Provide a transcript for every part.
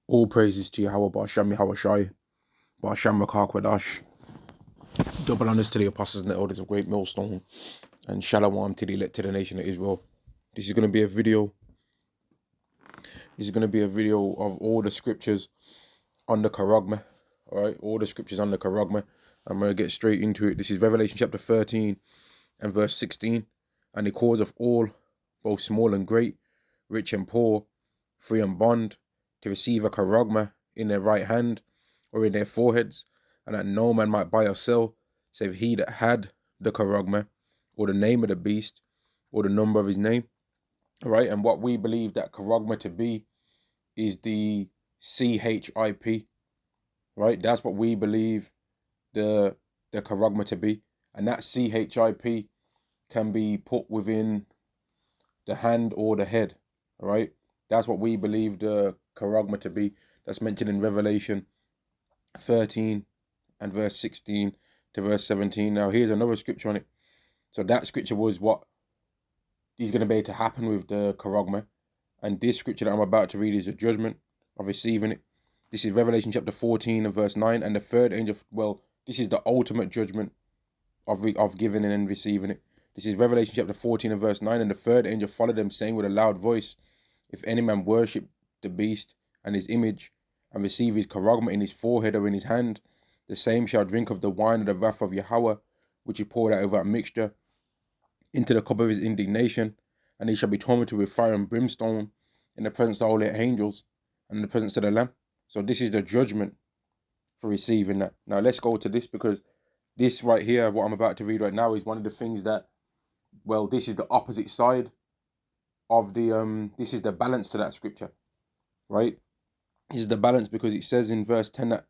All praises to Yahweh, Ba'ashem Yahushai, Ba'ashem Rakak. Double honors to the apostles and the elders of Great Millstone, and Shalom to the elected nation of Israel. This is going to be a video. Of all the scriptures on the Charagma. All right, all the scriptures on the Charagma. I'm going to get straight into it. This is Revelation chapter 13 and verse 16. And the cause of all, both small and great, rich and poor, free and bond, to receive a Charagma in their right hand or in their foreheads, and that no man might buy or sell, save he that had the Charagma, or the name of the beast, or the number of his name. All right, and what we believe that Charagma to be is the CHIP. Right, that's what we believe the Charagma to be, and that CHIP can be put within the hand or the head. All right, that's what we believe the Charagma to be. That's mentioned in Revelation 13 and verse 16 to verse 17. Now here's another scripture on it. So that scripture was what is going to be able to happen with the Charagma, and this scripture that I'm about to read is the judgment of receiving it. This is Revelation chapter 14 and verse 9, and the third angel, well, this is the ultimate judgment of giving and receiving it. This is Revelation chapter 14 and verse 9, and the third angel followed them, saying with a loud voice, if any man worship the beast and his image, and receive his Charagma in his forehead or in his hand, the same shall drink of the wine of the wrath of Yahweh, which he poured out over a mixture into the cup of his indignation, and he shall be tormented with fire and brimstone in the presence of all the angels and in the presence of the Lamb. So this is the judgment for receiving that. Now let's go to this, because this right here, what I'm about to read right now, is one of the things that, well, this is the opposite side of the, this is the balance to that scripture, right? This is the balance, because it says in verse 10 that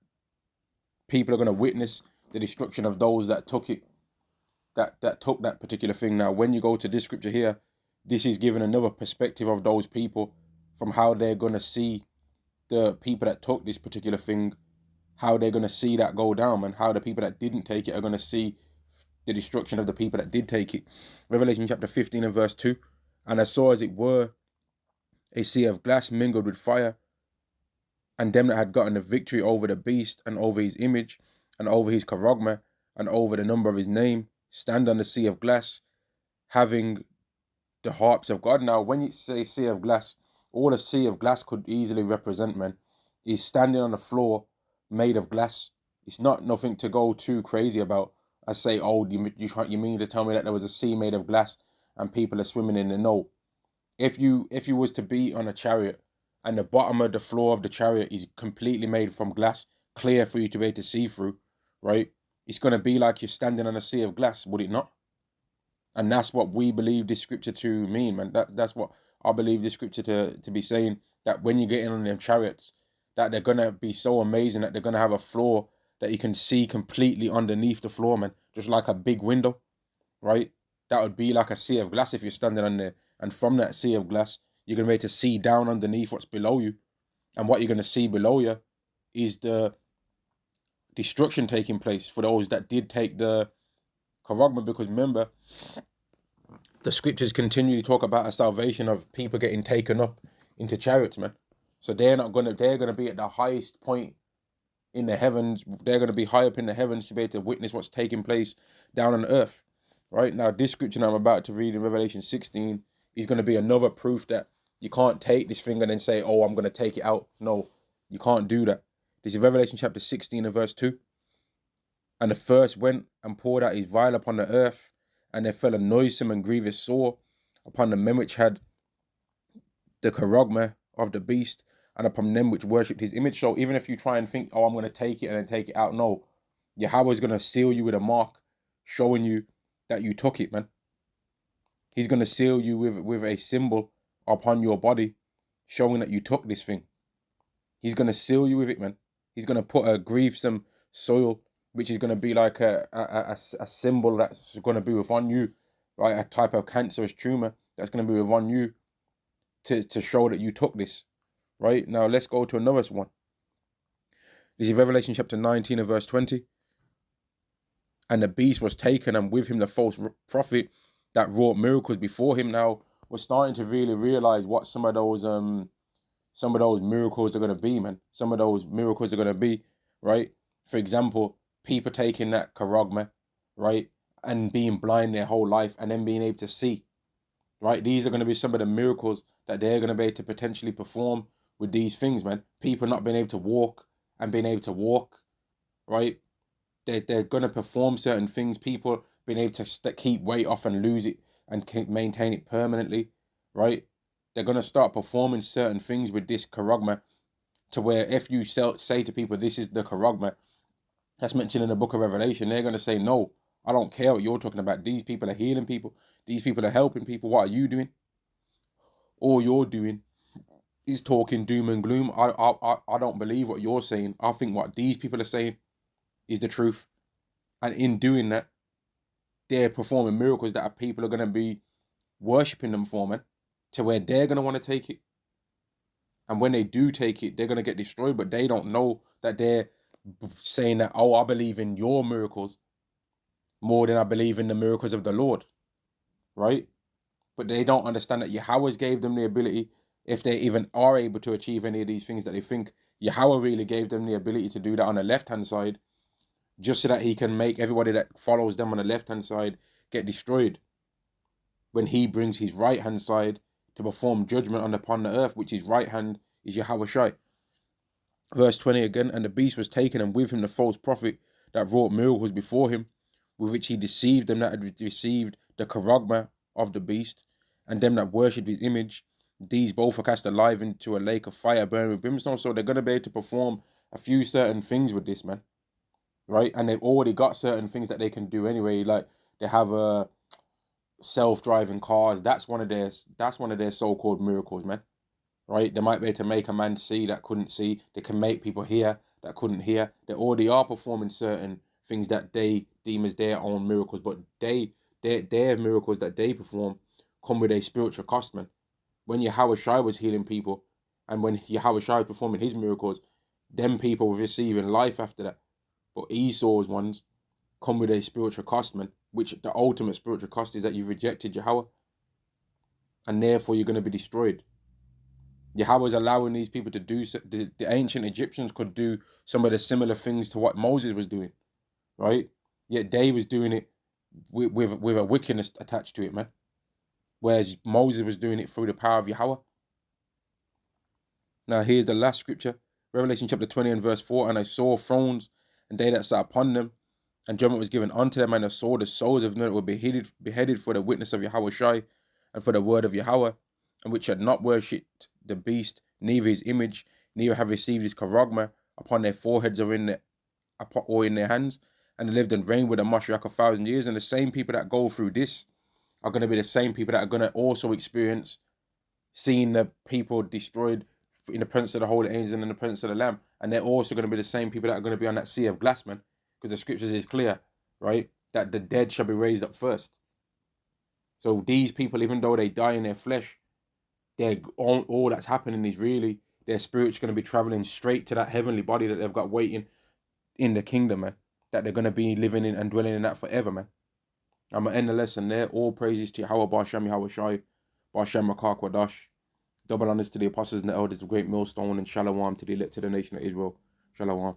people are going to witness the destruction of those that took it, that took that particular thing. Now, when you go to this scripture here, this is giving another perspective of those people, from how they're going to see the people that took this particular thing, how they're going to see that go down, and how the people that didn't take it are going to see the destruction of the people that did take it. Revelation chapter 15 and verse 2, and I saw as it were a sea of glass mingled with fire, and them that had gotten the victory over the beast and over his image and over his Charagma and over the number of his name stand on the sea of glass, having the harps of God. Now, when you say sea of glass, all a sea of glass could easily represent, man, is standing on the floor made of glass. It's not nothing to go too crazy about. I say, oh, you mean to tell me that there was a sea made of glass and people are swimming in it? No. If you was to be on a chariot and the bottom of the floor of the chariot is completely made from glass, clear for you to be able to see through, right? It's going to be like you're standing on a sea of glass, would it not? And that's what we believe this scripture to mean, man. That's what I believe this scripture to be saying, that when you get in on them chariots, that they're going to be so amazing that they're going to have a floor that you can see completely underneath the floor, man. Just like a big window, right? That would be like a sea of glass if you're standing on there. And from that sea of glass, you're going to be able to see down underneath what's below you. And what you're going to see below you is the destruction taking place for those that did take the Charagma. Because remember, the scriptures continually talk about a salvation of people getting taken up into chariots, man. So they're going to be at the highest point in the heavens. They're going to be high up in the heavens to be able to witness what's taking place down on earth. Right now, this scripture I'm about to read in Revelation 16 is going to be another proof that you can't take this thing and then say, oh, I'm going to take it out. No, you can't do that. This is Revelation chapter 16 and verse 2. And the first went and poured out his vial upon the earth, and there fell a noisome and grievous sore upon the men which had the Charagma of the beast, and upon them which worshipped his image. So even if you try and think, oh, I'm going to take it and then take it out, no. Yahweh is going to seal you with a mark, showing you that you took it, man. He's going to seal you with a symbol upon your body, showing that you took this thing. He's going to seal you with it, man. He's going to put a grievous soil, which is going to be like a symbol that's going to be within you, right? A type of cancerous tumor that's going to be within you to show that you took this, right? Now let's go to another one. This is Revelation chapter 19 and verse 20. And the beast was taken, and with him the false prophet that wrought miracles before him. Now we're starting to really realize what some of those some of those miracles are going to be, man. Some of those miracles are going to be, right? For example, people taking that charagma, right? And being blind their whole life and then being able to see, right? These are going to be some of the miracles that they're going to be able to potentially perform with these things, man. People not being able to walk and being able to walk, right? They're going to perform certain things. People being able to keep weight off and lose it and can maintain it permanently, right? They're going to start performing certain things with this charagma to where if you say to people, this is the charagma that's mentioned in the book of Revelation, they're going to say, no, I don't care what you're talking about. These people are healing people. These people are helping people. What are you doing? All you're doing is talking doom and gloom. I don't believe what you're saying. I think what these people are saying is the truth. And in doing that, they're performing miracles that people are going to be worshipping them for, man, to where they're going to want to take it. And when they do take it, they're going to get destroyed, but they don't know that they're saying that, oh, I believe in your miracles more than I believe in the miracles of the Lord, right? But they don't understand that Yahweh gave them the ability, if they even are able to achieve any of these things that they think, Yahweh really gave them the ability to do that on the left-hand side, just so that he can make everybody that follows them on the left-hand side get destroyed when he brings his right-hand side to perform judgment upon the earth, which his right hand is Yahweh Shai. Verse 20 again, and the beast was taken, and with him the false prophet that wrought miracles before him, with which he deceived them that had received the charagma of the beast, and them that worshipped his image. These both are cast alive into a lake of fire burning with brimstone. So they're going to be able to perform a few certain things with this, man. Right? And they've already got certain things that they can do anyway. Like they have self-driving cars. That's one of their so-called miracles, man. Right? They might be able to make a man see that couldn't see. They can make people hear that couldn't hear. They already are performing certain things that they deem as their own miracles, but their miracles that they perform come with a spiritual cost, man. When Yahweh Shai was healing people, and when Yahweh Shai was performing his miracles, them people were receiving life after that. But Esau's ones come with a spiritual cost, man, which the ultimate spiritual cost is that you've rejected Yahweh, and therefore you're going to be destroyed. Yahweh's allowing these people to do, the ancient Egyptians could do some of the similar things to what Moses was doing, right? Yet they was doing it with a wickedness attached to it, man. Whereas Moses was doing it through the power of Yahweh. Now here's the last scripture, Revelation chapter 20 and verse 4, and I saw thrones, and they that sat upon them, and judgment was given unto them, and I saw the souls of them that were beheaded for the witness of Yahweh Shai, and for the word of Yahweh, and which had not worshipped the beast, neither his image, neither have received his charagma upon their foreheads or in their hands, and they lived and reigned with the Mashiach 1,000 years. And the same people that go through this are going to be the same people that are going to also experience seeing the people destroyed in the presence of the holy angels and in the presence of the Lamb. And they're also going to be the same people that are going to be on that sea of glass, man. Because the scriptures is clear, right? That the dead shall be raised up first. So these people, even though they die in their flesh, all that's happening is really their spirit's going to be traveling straight to that heavenly body that they've got waiting in the kingdom, man. That they're going to be living in and dwelling in that forever, man. I'm going to end the lesson there. All praises to Yahweh Ba'Shem, Yahweh Shai, Ba'Shem Rakak Wadash. Double honors to the apostles and the elders of Great Millstone, and Shalom to the elect of the nation of Israel. Shalom.